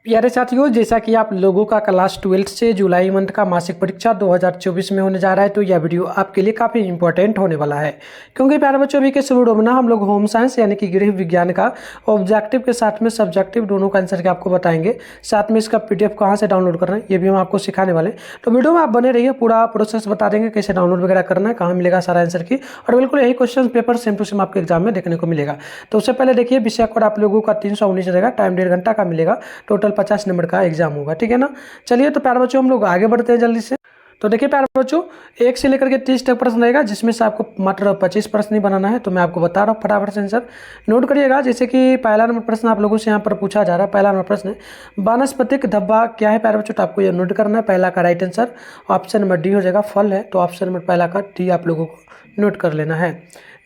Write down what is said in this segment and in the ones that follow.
प्यारे साथियों, जैसा कि आप लोगों का क्लास 12 से जुलाई मंथ का मासिक परीक्षा 2024 में होने जा रहा है, तो यह वीडियो आपके लिए काफ़ी इंपॉर्टेंट होने वाला है। क्योंकि प्यारे बच्चों, अभी के इस वीडियो में ना हम लोग होम साइंस यानी कि गृह विज्ञान का ऑब्जेक्टिव के साथ में सब्जेक्टिव दोनों का आंसर के आपको बताएंगे। साथ में इसका PDF कहाँ से डाउनलोड करना है ये भी हम आपको सिखाने वाले हैं। तो वीडियो में आप बने रहिए, पूरा प्रोसेस बता देंगे कैसे डाउनलोड वगैरह करना है, कहाँ मिलेगा सारा आंसर की, और बिल्कुल यही question paper same to same आपके एग्जाम में देखने को मिलेगा। तो उससे पहले देखिए, विषय कोड आप लोगों का 319 रहेगा, टाइम 1.5 घंटा का मिलेगा, टोटल 50 नंबर का एग्जाम होगा। ठीक है ना। चलिए तो प्यारे बच्चों, हम लोग आगे बढ़ते हैं जल्दी से। तो देखिए प्यारे बच्चों, 1 से लेकर के 30 तक प्रश्न रहेगा, जिसमें से आपको मात्र 25 प्रश्न ही बनाना है। तो मैं आपको बता रहा हूँ, फटाफट से आंसर नोट करिएगा। जैसे कि पहला नंबर प्रश्न आप लोगों से यहाँ पर पूछा जा रहा है। पहला नंबर प्रश्न है, वानस्पतिक धब्बा क्या है प्यारे बच्चों? तो आपको ये नोट करना है। पहला का right answer option number D हो जाएगा, फल है। तो ऑप्शन नंबर पहला का डी आप लोगों को नोट कर लेना है।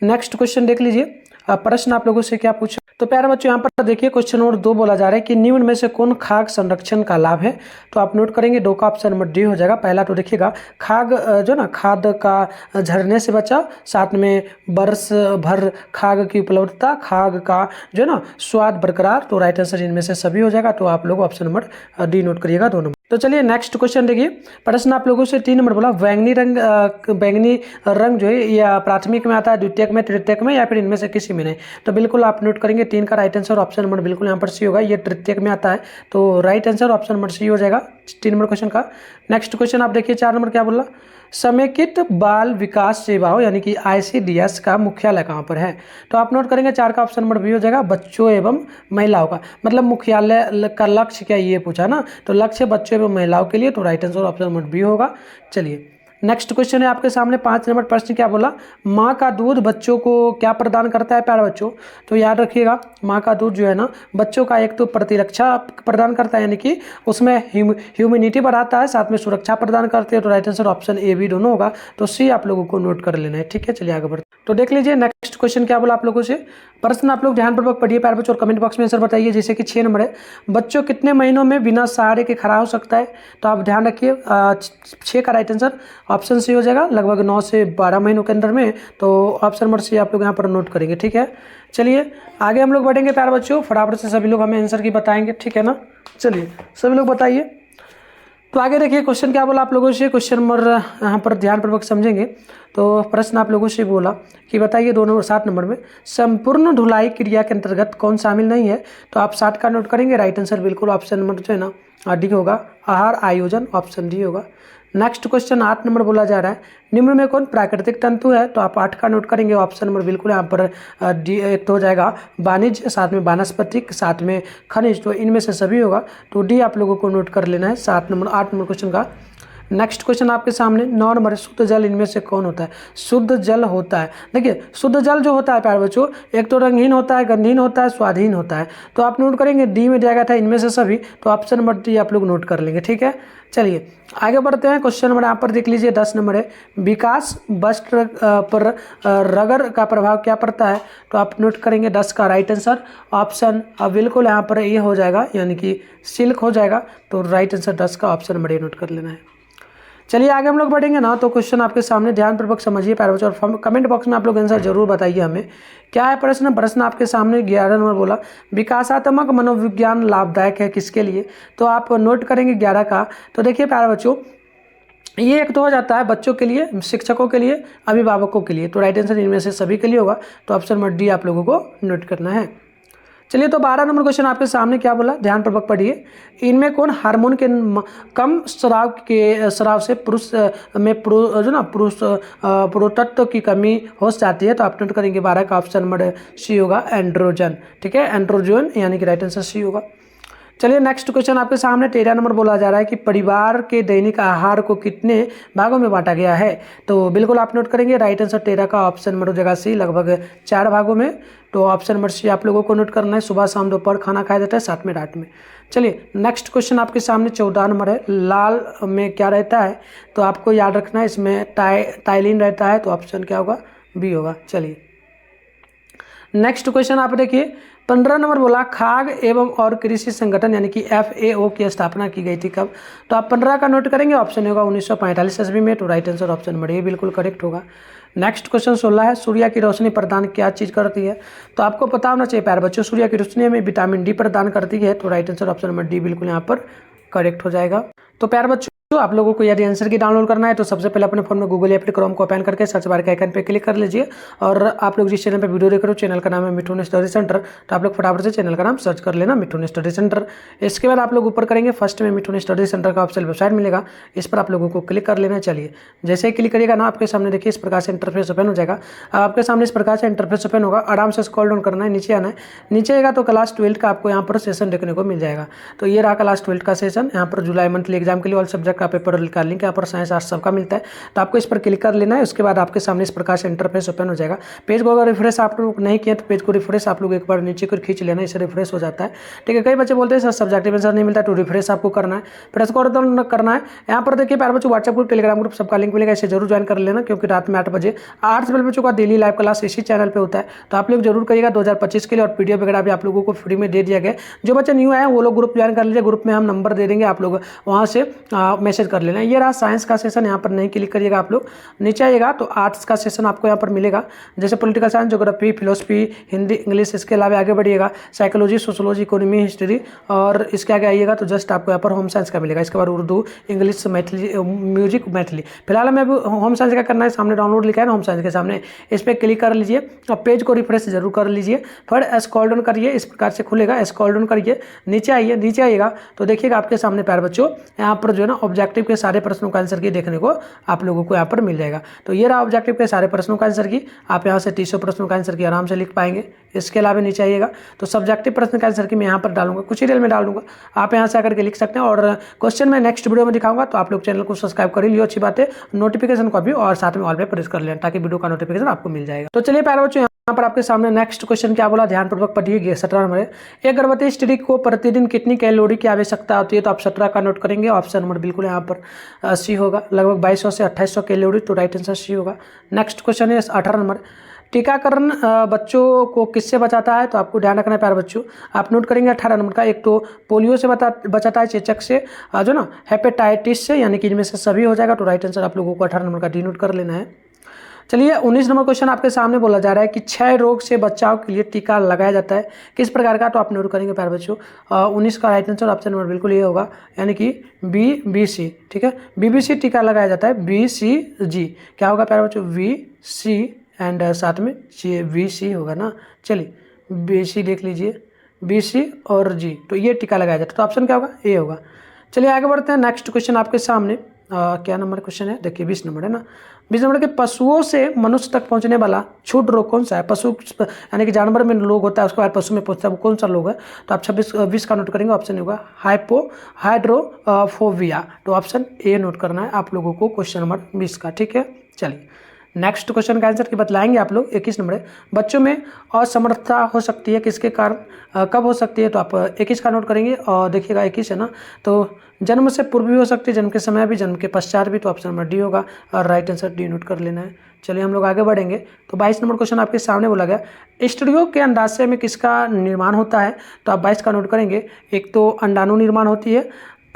नेक्स्ट क्वेश्चन देख लीजिए, प्रश्न आप लोगों से क्या पूछा। तो प्यारे बच्चों, यहाँ पर देखिए क्वेश्चन नंबर 2 बोला जा रहा है कि निम्न में से कौन खाद्य संरक्षण का लाभ है? तो आप नोट करेंगे, 2 का ऑप्शन नंबर डी हो जाएगा। पहला तो देखिएगा, खाद्य जो ना खाद्य का झरने से बचाव, साथ में बरस भर खाद्य की उपलब्धता, खाद्य का जो ना स्वाद बरकरार। तो राइट आंसर इनमें से सभी हो जाएगा। तो आप लोग ऑप्शन नंबर डी नोट करिएगा, 2 नंबर। तो चलिए नेक्स्ट क्वेश्चन देखिए, प्रश्न आप लोगों से 3 नंबर बोला, बैंगनी रंग जो है या प्राथमिक में आता है, द्वितीयक में, तृतीयक में, या फिर इनमें से किसी में नहीं? तो बिल्कुल आप नोट करेंगे, 3 का राइट आंसर ऑप्शन नंबर बिल्कुल यहाँ पर सी होगा। ये तृतीयक में आता है, तो right answer option number C हो जाएगा 3 नंबर क्वेश्चन का। नेक्स्ट क्वेश्चन आप देखिए, 4 नंबर क्या बोला, समेकित बाल विकास सेवाओं यानी कि ICDS का मुख्यालय कहाँ पर है? तो आप नोट करेंगे, 4 का ऑप्शन नंबर बी हो जाएगा, बच्चों एवं महिलाओं का। मतलब मुख्यालय का लक्ष्य क्या, ये पूछा ना, तो लक्ष्य बच्चों एवं महिलाओं के लिए। तो right answer option number B होगा। चलिए नेक्स्ट क्वेश्चन है आपके सामने, 5 नंबर प्रश्न क्या बोला, माँ का दूध बच्चों को क्या प्रदान करता है प्यारे बच्चों? तो याद रखिएगा, माँ का दूध जो है ना, बच्चों का एक तो प्रतिरक्षा प्रदान करता है, यानी कि उसमें ह्यूमिनिटी बढ़ाता है, साथ में सुरक्षा प्रदान करते हैं। तो right answer option A B दोनों होगा। तो सी आप लोगों को नोट कर लेना है। ठीक है, चलिए आगे बढ़ते। तो देख लीजिए नेक्स्ट क्वेश्चन क्या बोला आप लोगों से। प्रश्न आप लोग ध्यानपूर्वक पढ़िए प्यारे बच्चों, और कमेंट बॉक्स में आंसर बताइए। जैसे कि 6 नंबर है, बच्चों कितने महीनों में बिना सहारे के खड़ा हो सकता है? तो आप ध्यान रखिए, 6 का राइट आंसर ऑप्शन सी हो जाएगा, लगभग 9 से 12 महीनों के अंदर में। तो ऑप्शन नंबर सी आप लोग यहाँ पर नोट करेंगे। ठीक है, चलिए आगे हम लोग बढ़ेंगे प्यारे बच्चों, फटाफट से सभी लोग हमें आंसर की बताएंगे। ठीक है ना, चलिए सभी लोग बताइए। तो आगे देखिए क्वेश्चन क्या बोला आप लोगों से, क्वेश्चन नंबर यहाँ पर ध्यानपूर्वक समझेंगे। तो प्रश्न आप लोगों से बोला कि बताइए 2 नंबर 7 नंबर में संपूर्ण ढुलाई क्रिया के अंतर्गत कौन शामिल नहीं है? तो आप 60 का नोट करेंगे, राइट आंसर बिल्कुल ऑप्शन नंबर जो है ना डी होगा, आहार आयोजन, ऑप्शन डी होगा। नेक्स्ट क्वेश्चन 8 नंबर बोला जा रहा है, निम्न में कौन प्राकृतिक तंतु है? तो आप 8 का नोट करेंगे, ऑप्शन नंबर बिल्कुल यहाँ पर डी एक तो हो जाएगा, वाणिज्य, साथ में वानस्पतिक, साथ में खनिज। तो इनमें से सभी होगा। तो डी आप लोगों को नोट कर लेना है 8 नंबर क्वेश्चन का। नेक्स्ट क्वेश्चन आपके सामने 9 नंबर है, शुद्ध जल इनमें से कौन होता है? शुद्ध जल होता है, देखिए शुद्ध जल जो होता है प्यारे बच्चों, एक तो रंगहीन होता है, गंधहीन होता है, स्वादहीन होता है। तो आप नोट करेंगे, डी में जाएगा था इनमें से सभी। तो ऑप्शन नंबर डी आप लोग नोट कर लेंगे। ठीक है, चलिए आगे बढ़ते हैं। क्वेश्चन नंबर यहाँ पर देख लीजिए, 10 नंबर है, विकास वस्त्र पर रगर का प्रभाव क्या पड़ता है? तो आप नोट करेंगे, 10 का राइट आंसर ऑप्शन बिल्कुल यहाँ पर ये हो जाएगा, यानी कि सिल्क हो जाएगा। तो राइट आंसर 10 का ऑप्शन नंबर ए नोट कर लेना है। चलिए आगे हम लोग बढ़ेंगे ना, तो क्वेश्चन आपके सामने ध्यानपूर्वक समझिए प्यारे बच्चों, और कमेंट बॉक्स में आप लोग आंसर जरूर बताइए हमें क्या है प्रश्न आपके सामने 11 नंबर बोला, विकासात्मक मनोविज्ञान लाभदायक है किसके लिए? तो आप नोट करेंगे 11 का। तो देखिए प्यारे बच्चों, ये एक तो हो जाता है बच्चों के लिए, शिक्षकों के लिए, अभिभावकों के लिए। तो राइट आंसर इनमें से सभी के लिए होगा। तो ऑप्शन नंबर डी आप लोगों को नोट करना है। चलिए तो 12 नंबर क्वेश्चन आपके सामने क्या बोला, ध्यानपूर्वक पढ़िए, इनमें कौन हार्मोन के कम स्राव से पुरुष में जो ना पुरुषत्व की कमी हो जाती है? तो आप नोट करेंगे, 12 का ऑप्शन नंबर सी होगा, एंड्रोजन। ठीक है, एंड्रोजन यानी कि राइट आंसर सी होगा। चलिए नेक्स्ट क्वेश्चन आपके सामने 13 नंबर बोला जा रहा है कि परिवार के दैनिक आहार को कितने भागों में बांटा गया है? तो बिल्कुल आप नोट करेंगे, राइट आंसर 13 का ऑप्शन नंबर हो जाएगा सी, लगभग 4 भागों में। तो ऑप्शन नंबर सी आप लोगों को नोट करना है। सुबह शाम दोपहर खाना खाया जाता है, साथ में रात में। चलिए नेक्स्ट क्वेश्चन आपके सामने 14 नंबर है, लाल में क्या रहता है? तो आपको याद रखना है, इसमें टाइलिन रहता है। तो ऑप्शन क्या होगा, बी होगा। चलिए नेक्स्ट क्वेश्चन आप देखिए, 15 नंबर बोला, खाद्य एवं और कृषि संगठन यानी कि FAO की स्थापना की गई थी कब? तो आप 15 का नोट करेंगे, ऑप्शन होगा 1945 ईस्वी में। तो right answer option number A बिल्कुल करेक्ट होगा। नेक्स्ट क्वेश्चन 16 है, सूर्य की रोशनी प्रदान क्या चीज़ करती है? तो आपको पता होना चाहिए प्यारे बच्चों, सूर्य की रोशनी हमें विटामिन डी प्रदान करती है। तो right answer option number D बिल्कुल यहाँ पर करेक्ट हो जाएगा। तो प्यारे बच्चों, आप लोगों को यदि आंसर की डाउनलोड करना है तो सबसे पहले अपने फोन में गूगल या फिर क्रोम को ओपन करके सर्च बार के आइकन पे क्लिक कर लीजिए। और आप लोग जिस चैनल पे वीडियो देख रहे हो, चैनल का नाम है मिठुन स्टडी सेंटर, तो आप लोग फटाफट से चैनल का नाम सर्च कर लेना, मिठुन स्टडी सेंटर। इसके बाद आप लोग ऊपर करेंगे, फर्स्ट में मिठुन स्टडी सेंटर का ऑप्शन वेबसाइट मिलेगा, इस पर आप लोगों को क्लिक कर लेना। चलिए, जैसे ही क्लिक करिएगा ना, आपके सामने देखिए इस प्रकार से इंटरफेस ओपन हो जाएगा। आपके सामने इस प्रकार से इंटरफेस ओपन होगा, आराम से स्क्रॉल डाउन करना है, नीचे आना है। नीचे आएगा तो क्लास 12 का आपको यहाँ पर सेशन देखने को मिल जाएगा। तो ये रहा क्लास 12 का सेशन। यहाँ पर जुलाई मंथली एग्जाम के लिए ऑल सब्जेक्ट का पेपर का लिंक यहाँ पर साइंस आर्ट्स सबका मिलता है। तो आपको इस पर क्लिक कर लेना है। उसके बाद आपके सामने इस प्रकार से इंटरफेस ओपन हो जाएगा। पेज को अगर रिफ्रेश आप लोग नहीं किया तो पेज को रिफ्रेश आप लोग एक बार नीचे को खींच लेना, इससे रिफ्रेश हो जाता है। ठीक है, कई बच्चे बोलते हैं सर सब्जेक्टिव आंसर नहीं मिलता, तो रिफ्रेश आपको करना है, फिर स्क्रॉल डाउन करना है। यहाँ पर देखिए प्यारे बच्चों, व्हाट्सएप ग्रुप, टेलीग्राम ग्रुप सबका लिंक मिलेगा, इसे जरूर ज्वाइन कर लेना, क्योंकि रात में 8 बजे आर्ट्स वाले बच्चों का डेली लाइव क्लास इसी चैनल पर होता है। तो आप लोग जरूर करिएगा 2025 के लिए। और पीडीएफ वगैरह भी आप लोगों को फ्री में दे दिया गया। जो बच्चे न्यू आए वो लोग ग्रुप ज्वाइन कर लीजिए, ग्रुप में हम नंबर दे देंगे, आप लोग वहाँ से मैसेज कर लेना। ये रहा साइंस का सेशन, यहाँ पर नहीं क्लिक करिएगा आप लोग, नीचे आइएगा तो आर्ट्स का सेशन आपको यहाँ पर मिलेगा, जैसे political science, geography, philosophy, Hindi, English. इसके अलावा आगे बढ़िएगा साइकोलॉजी, सोशोलॉजी, इकोनॉमी, हिस्ट्री, और इसके आगे आइएगा तो जस्ट आपको यहाँ पर होम साइंस का मिलेगा। इसके बाद उर्दू, इंग्लिश, मैथिली, म्यूजिक, मैथिली। फिलहाल हमें अभी होम साइंस का करना है, सामने डाउनलोड लिखा है ना होम साइंस के सामने, इस पर क्लिक कर लीजिए। अब पेज को रिफ्रेश जरूर कर लीजिए, फिर स्क्रॉल डाउन करिए, इस प्रकार से खुलेगा। स्क्रॉल डाउन करिए, नीचे आइए, नीचे आइएगा तो देखिएगा आपके सामने प्यारे बच्चों, यहाँ पर जो है ना ऑब्जेक्टिव के सारे प्रश्नों का आंसर की देखने को आप लोगों को यहाँ पर मिल जाएगा। तो ये रहा ऑब्जेक्टिव के सारे प्रश्नों का आंसर की, आप यहाँ से 300 प्रश्नों का आंसर की आराम से लिख पाएंगे। इसके अलावा नीचे आइएगा तो सब्जेक्टिव प्रश्न का आंसर की मैं यहाँ पर डालूंगा, कुछ ही देर में डाल दूंगा, आप यहाँ से आकर के लिख सकते हैं। और क्वेश्चन मैं नेक्स्ट वीडियो में दिखाऊंगा, तो आप लोग चैनल को सब्सक्राइब कर ही लियो, अच्छी बात है। नोटिफिकेशन को भी और साथ में ऑल पे प्रेस कर लें, ताकि वीडियो का नोटिफिकेशन आपको मिल जाएगा। तो चलिए प्यारे बच्चों, यहाँ पर आपके सामने नेक्स्ट क्वेश्चन क्या बोला, ध्यानपूर्वक पढ़िए। 17 नंबर है, एक गर्भवती स्त्री को प्रतिदिन कितनी कैलोरी की आवश्यकता होती है? तो आप 17 का नोट करेंगे, ऑप्शन नंबर बिल्कुल यहाँ पर सी होगा, लगभग 2200 से 2800 कैलोरी। तो राइट आंसर सी होगा। नेक्स्ट क्वेश्चन है 18 नंबर, टीकाकरण बच्चों को किससे बचाता है? तो आपको ध्यान रखना है प्यारे बच्चों, आप नोट करेंगे 18 नंबर का। एक तो पोलियो से बचाता है, चेचक से, जो ना हेपेटाइटिस से, यानी कि इनमें से सभी हो जाएगा। तो राइट आंसर आप लोगों को 18 नंबर का डी नोट कर लेना है। चलिए 19 नंबर क्वेश्चन आपके सामने बोला जा रहा है कि क्षय रोग से बचाव के लिए टीका लगाया जाता है, किस प्रकार का? तो आप नोट करेंगे प्यारे बच्चों, 19 का राइट आंसर ऑप्शन नंबर बिल्कुल ये होगा, यानी कि BBC। ठीक है, BBC टीका लगाया जाता है, BCG क्या होगा प्यारे बच्चों? VC एंड साथ में VC होगा ना। चलिए BC देख लीजिए, BC और G, तो ये टीका लगाया जाता है। तो ऑप्शन क्या होगा? ए होगा। चलिए आगे बढ़ते हैं। नेक्स्ट क्वेश्चन आपके सामने क्या नंबर क्वेश्चन है? देखिए 20 नंबर है ना। 20 नंबर के, पशुओं से मनुष्य तक पहुंचने वाला छूट रोग कौन सा है? पशु यानी कि जानवर में रोग होता है, उसके बाद पशु में पहुंचता है, वो कौन सा रोग है? तो आप 20 का नोट करेंगे, ऑप्शन होगा हाइड्रोफोबिया। तो ऑप्शन ए नोट करना है आप लोगों को, क्वेश्चन नंबर 20 का। ठीक है, चलिए नेक्स्ट क्वेश्चन का आंसर की बतलाएंगे आप लोग। 21 नंबर है, बच्चों में असमर्थता हो सकती है, किसके कारण, कब हो सकती है? तो आप 21 का नोट करेंगे, और देखिएगा 21 है ना, तो जन्म से पूर्व भी हो सकती है, जन्म के समय भी, जन्म के पश्चात भी। तो ऑप्शन नंबर डी होगा, और राइट आंसर डी नोट कर लेना है। चलिए हम लोग आगे बढ़ेंगे। तो 22 नंबर क्वेश्चन आपके सामने बोला गया, स्त्रियों के अंडाशय में किसका निर्माण होता है? तो आप 22 का नोट करेंगे। एक तो अंडाणु निर्माण होती है,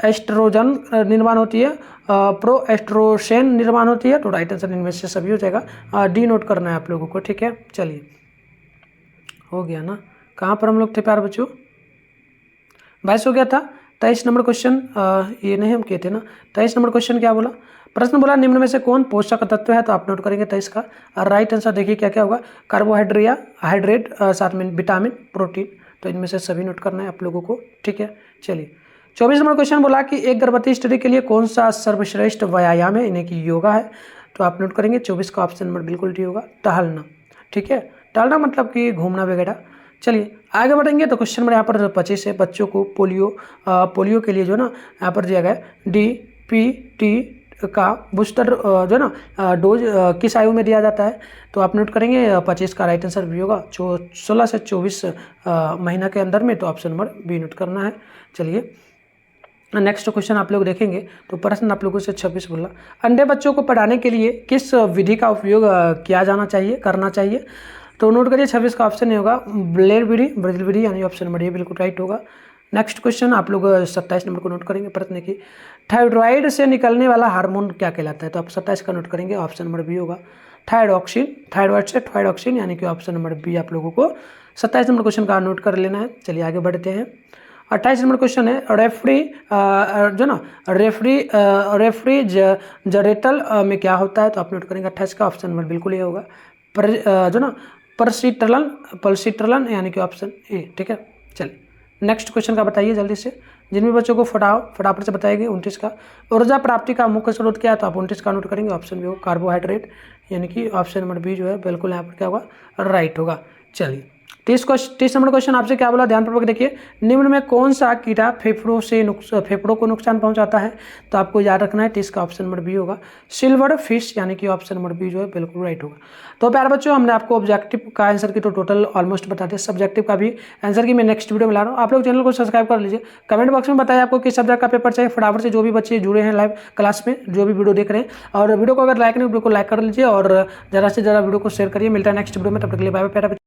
एस्ट्रोजन निर्माण होती है, प्रोएस्ट्रोजेन निर्माण होती है। तो राइट आंसर इनमें से सभी हो जाएगा, डी नोट करना है आप लोगों को। ठीक है, चलिए हो गया ना। कहाँ पर हम लोग थे प्यारे बच्चों? 22 हो गया था। 23 नंबर क्वेश्चन ये नहीं हम किए थे ना। 23 नंबर क्वेश्चन क्या बोला? प्रश्न बोला निम्न में से कौन पोषक तत्व है? तो आप नोट करेंगे 23 का, और राइट आंसर देखिए क्या क्या होगा, कार्बोहाइड्रेट, साथ में विटामिन, प्रोटीन। तो इनमें से सभी नोट करना है आप लोगों को। ठीक है, चलिए 24 नंबर क्वेश्चन बोला कि एक गर्भवती स्त्री के लिए कौन सा सर्वश्रेष्ठ व्यायाम है? इन्हें की योगा है। तो आप नोट करेंगे 24 का ऑप्शन नंबर बिल्कुल डी होगा, टहलना। ठीक है, टहलना मतलब कि घूमना वगैरह। चलिए आगे बढ़ेंगे। तो क्वेश्चन नंबर यहाँ पर 25 है, बच्चों को पोलियो के लिए जो ना यहाँ पर दिया गया DPT का बूस्टर जो ना डोज किस आयु में दिया जाता है? तो आप नोट करेंगे 25 का राइट आंसर भी होगा, 16 से 24 महीना के अंदर में। तो ऑप्शन नंबर बी नोट करना है। चलिए नेक्स्ट क्वेश्चन आप लोग देखेंगे। तो प्रश्न आप लोगों से 26 बोला, अंधे बच्चों को पढ़ाने के लिए किस विधि का उपयोग किया जाना चाहिए, करना चाहिए? तो नोट करिए 26 का ऑप्शन नहीं होगा, ब्लेड विधि, यानी ऑप्शन नंबर ये बिल्कुल राइट होगा। नेक्स्ट क्वेश्चन आप लोग 27 नंबर को नोट करेंगे। प्रश्न की थायराइड से निकलने वाला हार्मोन क्या कहलाता है? तो आप 27 का नोट करेंगे, ऑप्शन नंबर बी होगा, थायरॉक्सिन यानी कि ऑप्शन नंबर बी आप लोगों को 27 नंबर क्वेश्चन का नोट कर लेना है। चलिए आगे बढ़ते हैं। 28 नंबर क्वेश्चन है रेफ्रिजरेटर में क्या होता है, तो आप नोट करेंगे 28 का ऑप्शन नंबर बिल्कुल ये होगा पर्सिट्रलन यानी कि ऑप्शन ए। ठीक है, चलिए नेक्स्ट क्वेश्चन का बताइए जल्दी से, जिनमें बच्चों को फटाफट से बताएंगे। 29 का ऊर्जा प्राप्ति का मुख्य स्रोत क्या है, तो आप 29 का नोट करेंगे ऑप्शन बी होगा कार्बोहाइड्रेट यानी कि ऑप्शन नंबर बी जो है बिल्कुल यहाँ पर क्या होगा राइट होगा। चलिए 30 नंबर क्वेश्चन आपसे क्या बोला, ध्यानपूर्वक देखिए। निम्न में कौन सा कीड़ा फेफड़ों को नुकसान पहुंचाता है, तो आपको याद रखना है 30 का ऑप्शन नंबर बी होगा सिल्वर फिश यानी कि ऑप्शन नंबर बी जो है बिल्कुल राइट होगा। तो प्यारे बच्चों हमने आपको ऑब्जेक्टिव का आंसर की तो टोटल ऑलमोस्ट बता दिया, सब्जेक्टिव का भी आंसर की मैं नेक्स्ट वीडियो में ला रहा हूँ। आप लोग चैनल को सब्सक्राइब कर लीजिए। कमेंट बॉक्स में बताइए आपको किस सब्जेक्ट का पेपर चाहिए, फटाफट से जो भी बच्चे जुड़े हैं लाइव क्लास में, जो भी वीडियो देख रहे हैं, और वीडियो को अगर लाइक नहीं वीडियो को लाइक कर लीजिए और ज़्यादा से ज़्यादा वीडियो को शेयर करिए। मिलता है नेक्स्ट वीडियो में, तब तक के लिए बाय बाय।